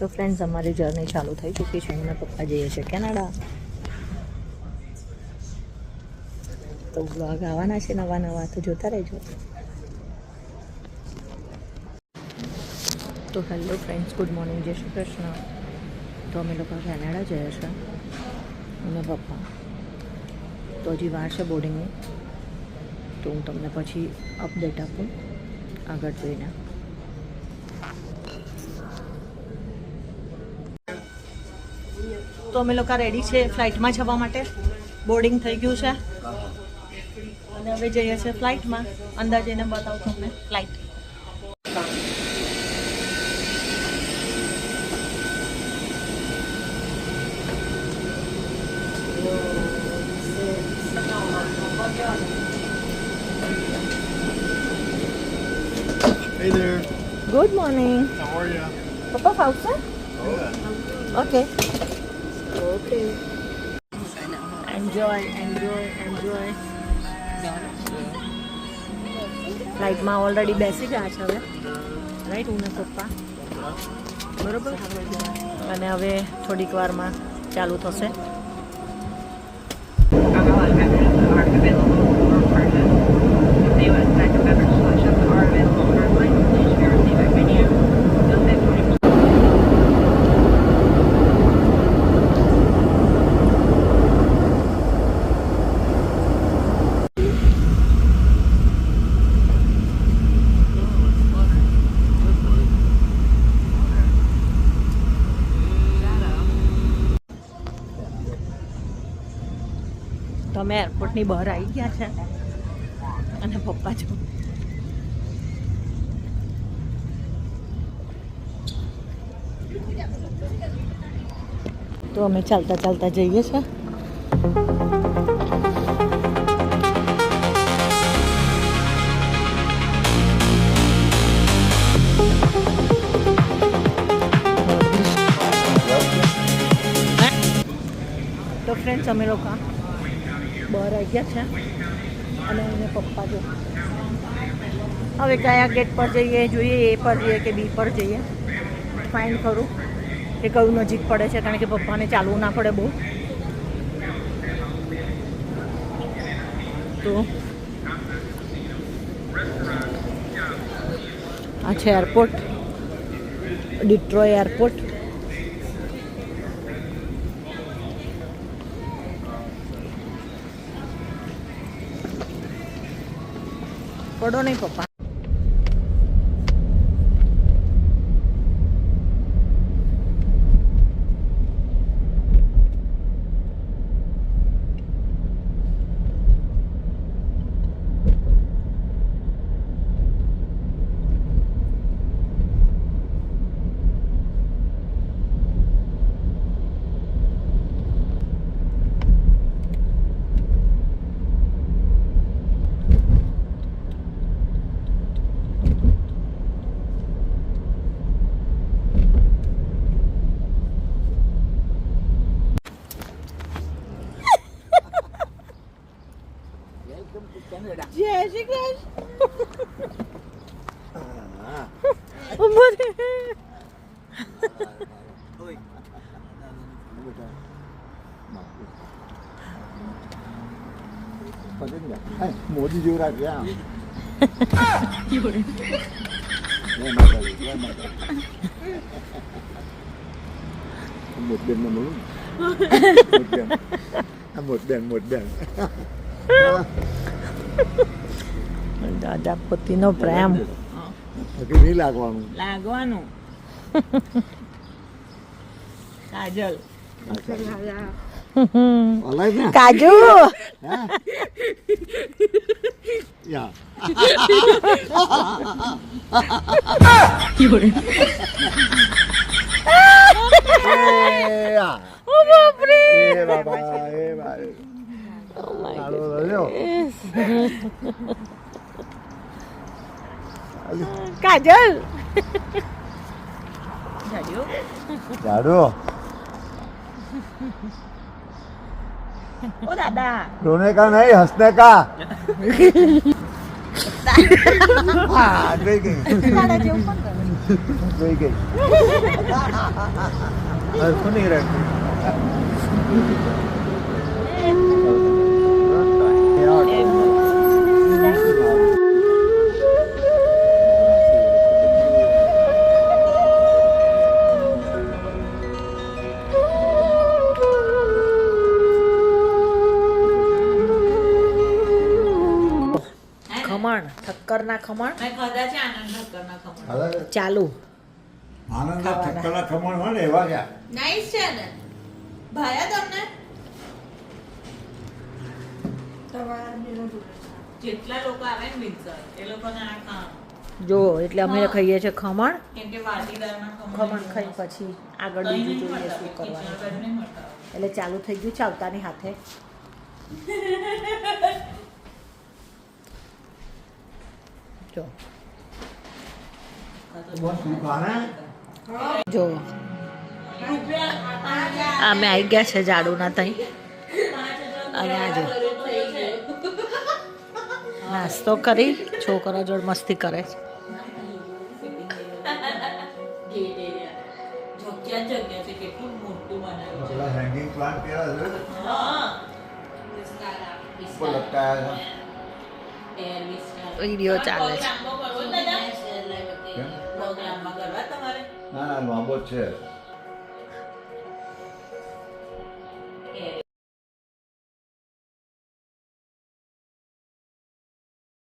તો ફ્રેન્ડ્સ અમારી જર્ની ચાલુ થઈ ચૂકી છે. અને પપ્પા જઈએ છે કેનેડા. તો બ્લોગ આવવાના છે નવા નવા, તો જોતા રહેજો. તો હેલો ફ્રેન્ડ્સ, ગુડ મોર્નિંગ, જય શ્રી કૃષ્ણ. તો અમે લોકો કેનેડા જઈએ છે અને પપ્પા. તો હજી વાર છે બોર્ડિંગની, તો હું તમને પછી અપડેટ આપું આગળ જોઈને. તો અમે લોકો રેડી છે ફ્લાઇટમાં જવા માટે. બોર્ડિંગ થઈ ગયું છે અને હવે જઈએ છીએ ફ્લાઇટમાં. અંદર જઈને બતાવું તમને flight. Hey there. Good morning. How are you? પપ્પા ફાવશે? Yeah. Okay okay. Enjoy enjoy enjoy. ફ્લાઇટમાં ઓલરેડી બેસી ગયા છે હવે, રાઈટ, હું ને પપ્પા, બરોબર. અને હવે થોડીક વારમાં ચાલુ થશે. તો અમે એરપોર્ટની બહાર આવી ગયા છે અને પપ્પા જો તો અમે ચાલતા ચાલતા જઈએ છીએ. તો ફ્રેન્ડ્સ અમે લોકો બહાર આવી ગયા છે અને એને પપ્પા જો હવે કયા ગેટ પર જઈએ, જોઈએ એ પર જઈએ કે બી પર જઈએ, ફાઇન્ડ કરું કે કયું નજીક પડે છે, કારણ કે પપ્પાને ચાલવું ના પડે બહુ. તો આ છે એરપોર્ટ, ડિટ્રોય એરપોર્ટ. પડો નહીં પપ્પા. જય શ્રી કૃષ્ણ. મોદી જેવું રાખ્યા. મોટબેન ને મળું. મોટબેન દાદા પોતીનો પ્રેમ નહીં લાગવાનું. કાજલ, ને કાજુ. યા કાજલ જાડો. ઓ દાદા रोने का नहीं हंसने का. હા જોઈ ગઈ તારા જેવું પણ કરે. જોઈ ગઈ હરખું નહીં રાખતું ખમણ ઠક્કરના ખમણ મેં ખાધા છે આનંદ ઠક્કરના ખમણ. હવે ચાલુ આનંદ ઠક્કરના ખમણ હોય ને એવા ગયા નાઈસ છે ને ભાયા તમને જેટલા લોકો આવે ને મિક્સર એ લોકોને આ કામ જો એટલે અમે ખાઈએ છીએ ખમણ કેમ કે વાટીદારના ખમણ ખાઈ પછી આગળ બીજું જોઈએ શું કરવાનું એટલે ચાલુ થઈ ગયું ચાવતાની હાથે જો જો અમે આવી ગયા છે જાડુના તઈ અને આ જો નાસ્તો કરી છોકરા જોડે મસ્તી કરે છે જગ્યા છે કેટલું મોટું બનાવ્યું છે પેલા હેંગિંગ પ્લાન્ટ કેવા છે હા ઉપર લટકાયા છે વિડીયો ચાલે છે લાંબો કરવો દાદા કેમ? બહુ લાંબા કરવા તમારે ના ના લાંબો જ છે